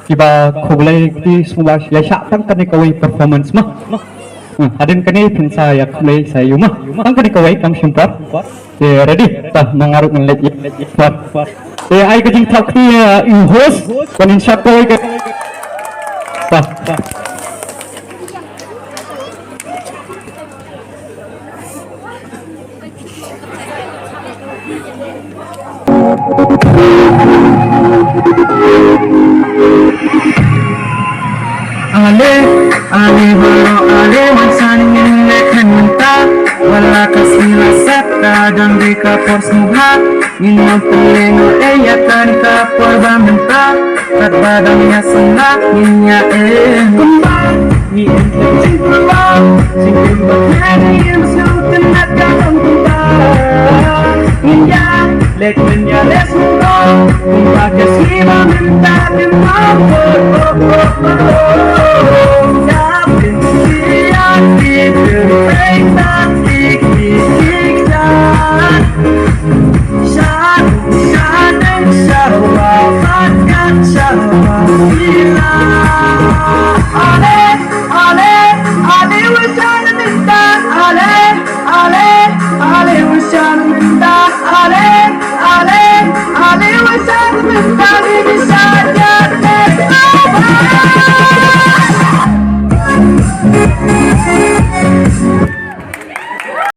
Iba kublai di semua ya syatang kan kawai performance mah. Adin kani pensa ya kublai saya mah. Ang kani kawai kam syumpar. Ready? Tah nangaruk ngelet ya. Ai kajing tak ni host kanin syat kawai ke. Tah. Ale, ale baro ale masanin lekan menta wala kasila seta dan deka por smuha inna peleno kan ka por bamenta kat badangnya senang inya kembang ni ente cinta singkir bakani masuk tenat dalam kembang inya lekmen ya lesmuka kumpa kesiba menta demam I've been